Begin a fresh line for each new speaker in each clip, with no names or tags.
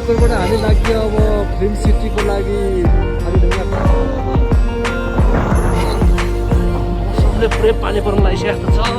उत्तरबाट हामी लाग्यो अब फिल्म सिटीको लागि कालीढुङ्गा।
सबले पुरै पानी पर्न लागिसकेको छ।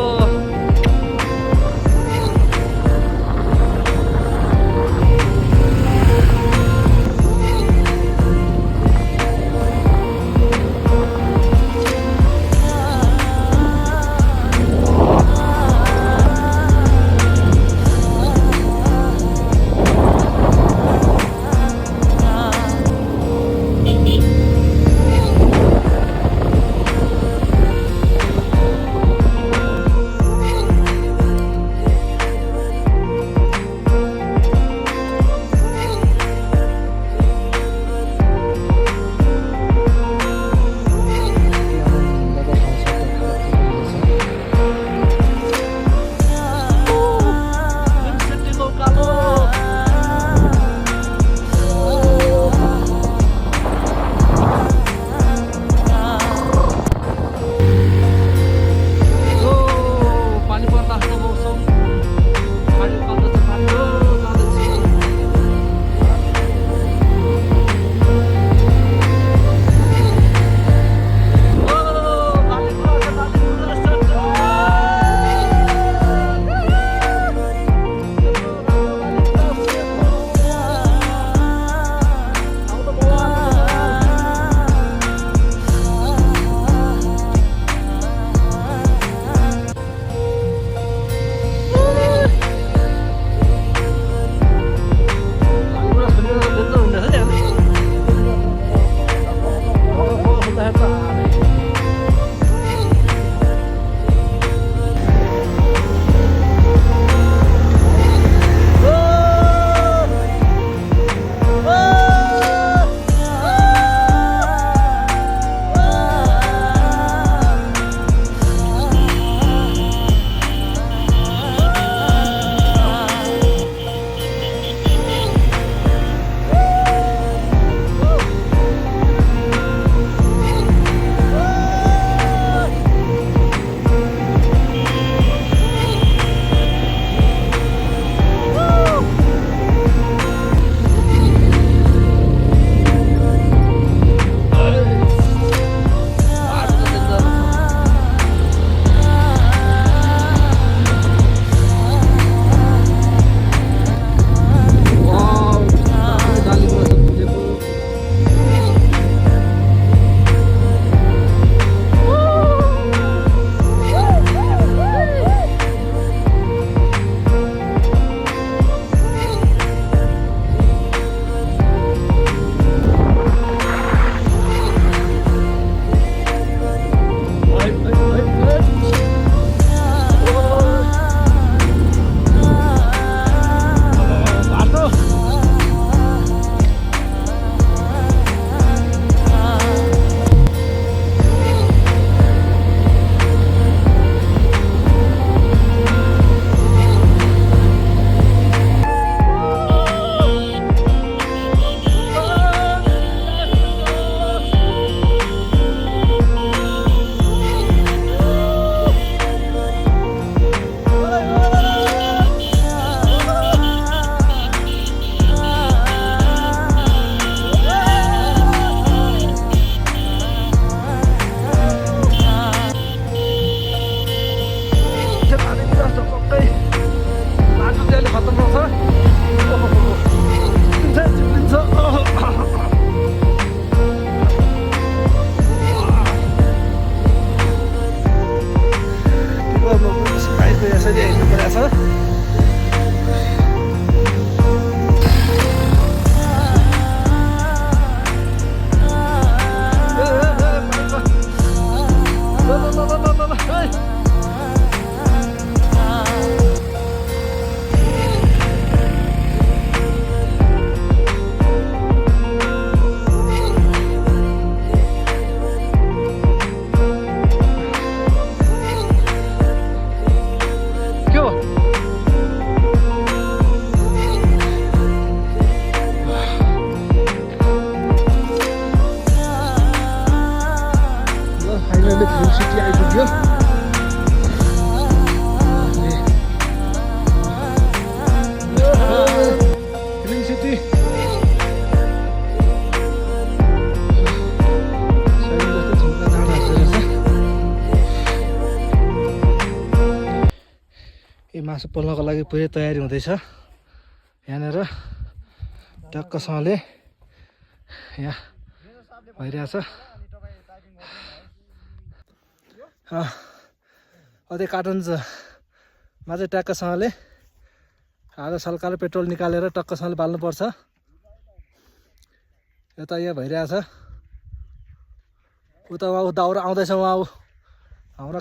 मासु पोल्नको लागि पुरै तयारी हुँदैछ यहाँनिर टक्कसँगले यहाँ भइरहेछ अझै कार्टुन्समा चाहिँ ट्याक्कसँगले आधा सल्काले पेट्रोल निकालेर टक्कसँगले बाल्नुपर्छ यता यहाँ भइरहेछ उता उहाँ दाउरा आउँदैछ उहाँ हाम्रो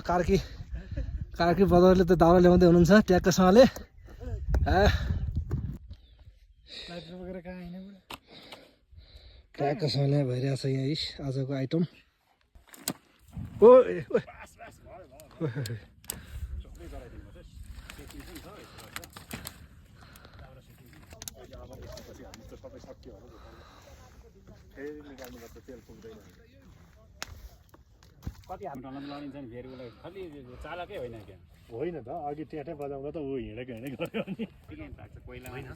कार्की बजारले त दाउरा ल्याउँदै हुनुहुन्छ ट्याक्कसँगले ट्याक्कसँगले भइरहेछ यहाँ आजको आइटम
कति हाम्रो लडिन्छ नि फेरि उसलाई खालि चालकै होइन क्या
होइन त अघि ट्याटै बजाउँदा त ऊ हिँडेको गऱ्यो नि
ठिकै लाग्छ कोइला
होइन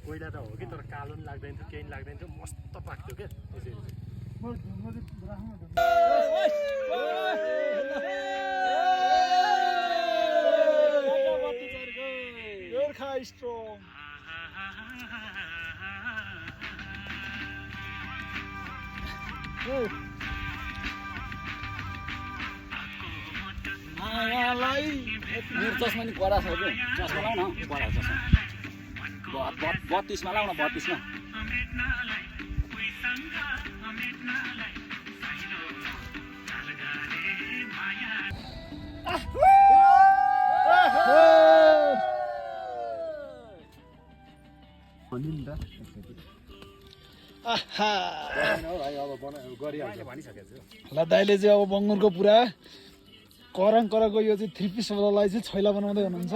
कोइला त हो कि तर कालो पनि लाग्दैन थियो केही लाग्दैन थियो मस्त पाक्थ्यो क्या
मेरो चस्मा नि कडा छ कि चस्मा लाउ न कडा चस्मा 32मा लाउ न 32मा
ल दाइले चाहिँ अब बङ्गुरको पुरा करको यो चाहिँ 3 पिस वालालाई चाहिँ छैला बनाउँदै हुनुहुन्छ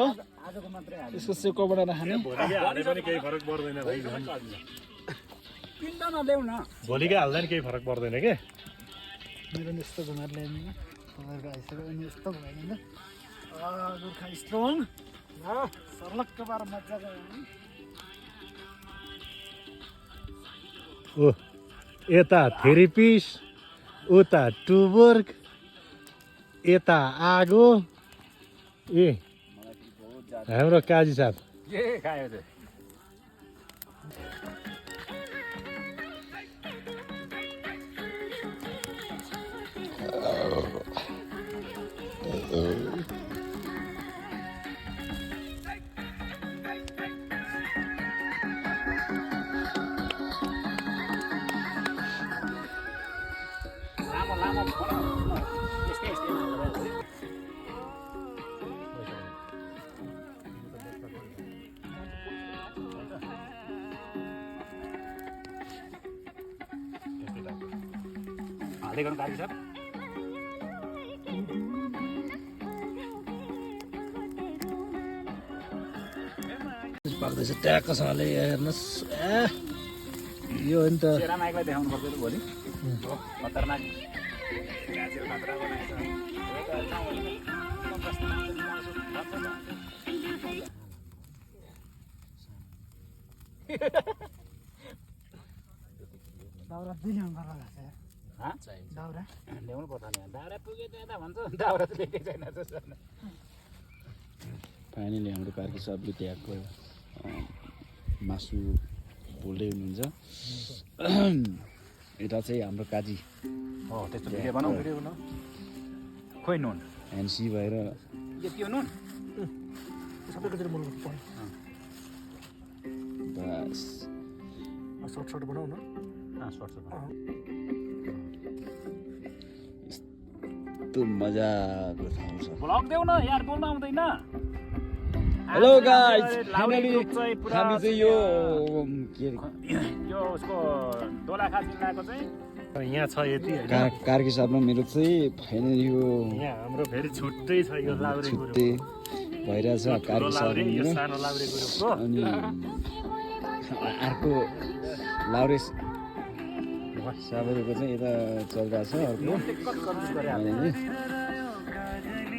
यसको सेकोबाट राख्ने
केही फरक पर्दैन
पिल्दा नदेऊ न
भोलिकै हाल्दा नि केही फरक पर्दैन के
मेरो नि यस्तो घुमाएर ल्याइदिनु तपाईँहरूको आइसक्यो अनि यस्तो भइदिनु गोर्खा स्ट्रङ सर्लक्क पार मजाको
ओ यता 3 पिस उता 2 वर्ग यता आगो ए हाम्रो काजी साहब
के खायो त लामो यस्तै हाल्दै गर्नु कार्की साहब
पाक्दैछ ट्याक्कसँगले हेर्नुहोस् यो हो नि त
सेरा माइकलाई देखाउनु पर्छ त भोलि खतरनाक गाजर खतरा
दाउरा ल्याउनु
ल्याउनु पर्छ नि दाउरा पुगे त यता भन्छ दाउरा त ल्याएकै छैन फाइनली हाम्रो कार्की सबले त्यहाँको मासु पोल्दै हुनुहुन्छ यता चाहिँ हाम्रो काजी हो त्यस्तो भिडियो बनाऊ खोइ नुन ह्यान्सी भएर यति हो नुन
सबैकोतिर बोल्नु पर्छ
बस
सर्ट बनाऊ न
सर्ट यस्तो मजाको ठाउँ छ ब्लग देऊ न यार बोल्न आउँदैन
हेलो गाइस फाइनली हामी चाहिँ यो के
यो उसको दोलाखा जिल्लाको चाहिँ
यहाँ छ यति
कार्की साहब र मेरो चाहिँ फाइनली यो
यहाँ हाम्रो फेरि छुट्टै छ यो लाउरे
छुट्टै भइरहेछ कार्की साहब
यो सानो लाउरे ग्रुपको
अनि अर्को लाउरे साबरको चाहिँ यता चलिरहेछ अर्को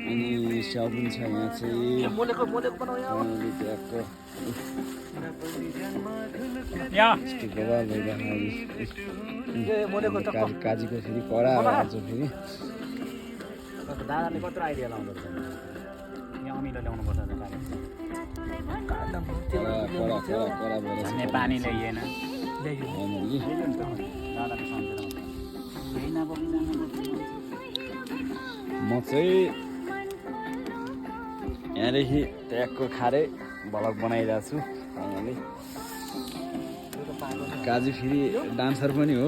अनि स्याउ पनि छ यहाँ चाहिँ काजीको फेरि कडा हाल्छ फेरि दादाले कत्रो आइडिया लाउँदो रहेछ यहाँ अमिलो ल्याउनु पर्छ भने पानी ल्याइएन म चाहिँ यहाँदेखि ट्यागको खारे भ्लग बनाइरहेको छु काजी फेरि डान्सर पनि हो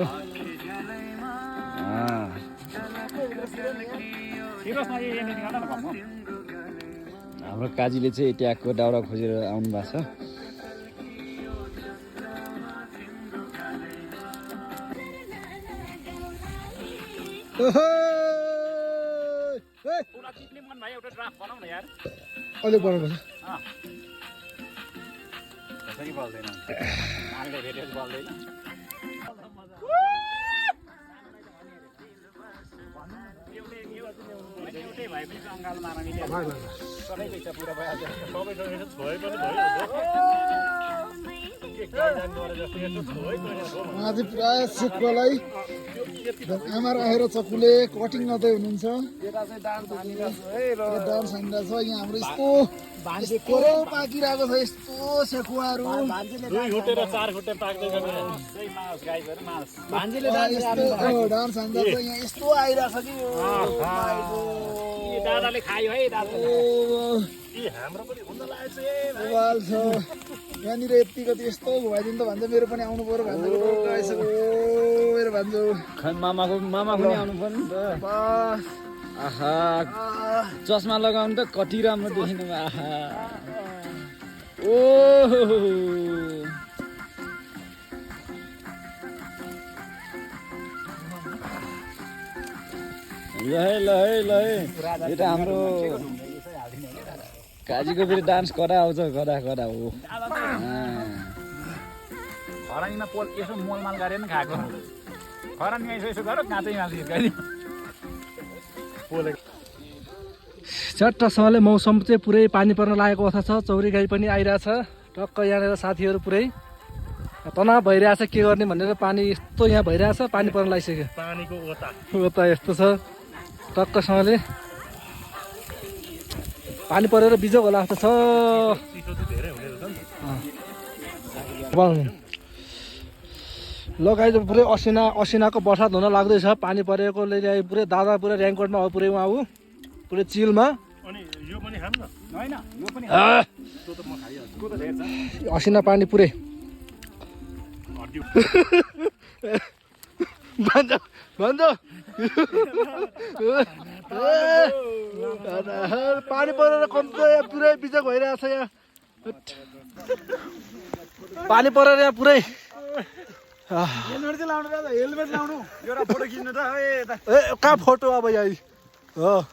हाम्रो काजीले चाहिँ ट्यागको दाउरा खोजेर आउनु भएको छ
अहिले बनाउनु
कसरी बोल्दैन नानले भेटेर बोल्दैन एउटै भए पनि अङ्गाल मार्न मिल्यो सबै पैसा पुरा भइहाल्छ
सबैसँग यसो छोए पनि भयो के गाइडान गरे जस्तो यसो छोए पनि
उहाँ चाहिँ पुरा सेकुवालाई आमा राखेर चक्कुले कटिङ गर्दै हुनुहुन्छ डान्स हानिरहेको छ यहाँ हाम्रो यस्तो पाकिरहेको छ यस्तो सेकुवाहरू
दुई खुट्टे र चार खुट्टे पाक्दै
डान्स हान्दा चाहिँ यहाँ यस्तो आइरहेको छ कि
दादाले खायो है दादा
हाम्रो पनि हुन लागेको
छ यहाँनिर यतिको यस्तो घुमाइदिनु त भन्छ मेरो पनि आउनु पर्यो भान्जाको मेरो भान्जो
मामाको पनि आउनु पर्यो नि त आहा चस्मा लगाउनु त कति राम्रो देखिनु आहा ओ ल है यो त हाम्रो काजीको फेरि डान्स कडा आउँछ कडा हो खरानीमा पोल यसो मोलमाल गरेर नि खाएको खरानी यसो गर काँचै मासु हिर्काइदियो
चट्टसँगले मौसम चाहिँ पुरै पानी पर्न लागेको अवस्था छ चौरी गाई पनि आइरहेछ टक्क यहाँनिर साथीहरू पुरै तनाव भइरहेछ के गर्ने भनेर पानी यस्तो यहाँ भइरहेछ पानी पर्न लागिसक्यो
पानीको
ओता यस्तो छ टक्कसँगले पानी परेर बिजोग होला जस्तो छ ल गाई त पुरै असिनाको बर्सात हुन लाग्दैछ पानी परेकोले पुरै दादा पुरै ऱ्याङ्कोटमा हो पुरै उहाँ ऊ पुरै चिलमा
अनि यो पनि खाम न
हैन यो पनि
असिना पानी पुरै भन्छ पानी परेर कम्ती पुरै बिजोग भइरहेछ यहाँ पानी परेर यहाँ पुरै
हेलमेट चाहिँ लाउनु दादा हेलमेट लाउनु
एउटा फोटो खिच्नु त ए
कहाँ फोटो अब यहाँ हो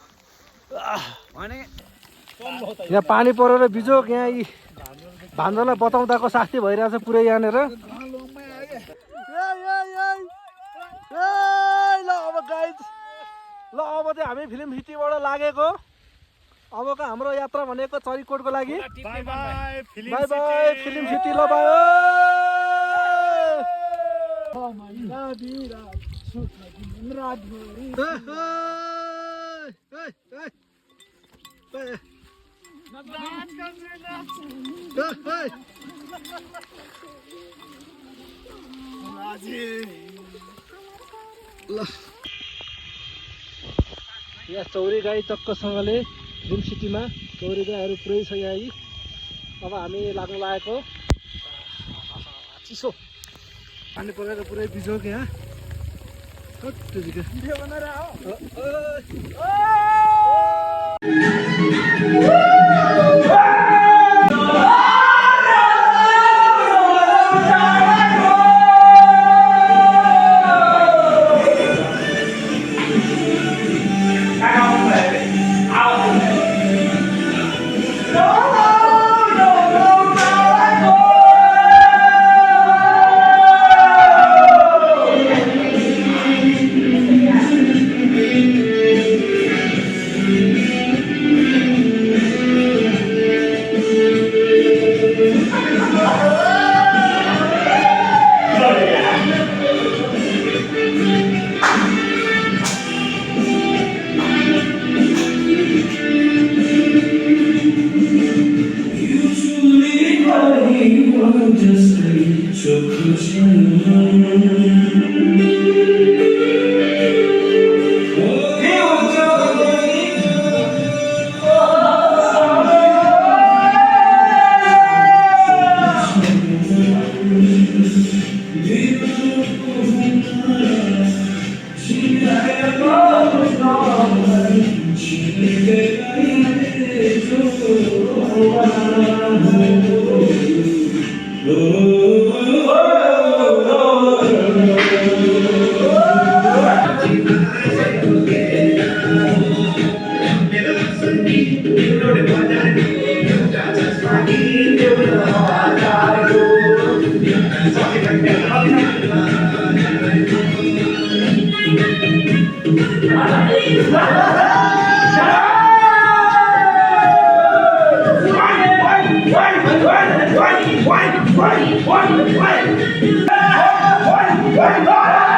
यहाँ पानी परेर बिजोग यहाँ यी भान्जालाई बताउँदाको शास्ति भइरहेछ पुरै यहाँनिर ल अब गाइज ल अब चाहिँ हामी फिल्म सिटीबाट लागेको अबको हाम्रो यात्रा भनेको चरीकोटको लागि
बाई बाई
फिल्म सिटी ल बाई यहाँ चौरी गाई टक्कसँगले फिल्म सिटीमा चौरी गाईहरू पुरै छ यहाँ अब हामी लाग्नु लागेको चिसो पानी परेर पुरै बिजोग यहाँ
Why?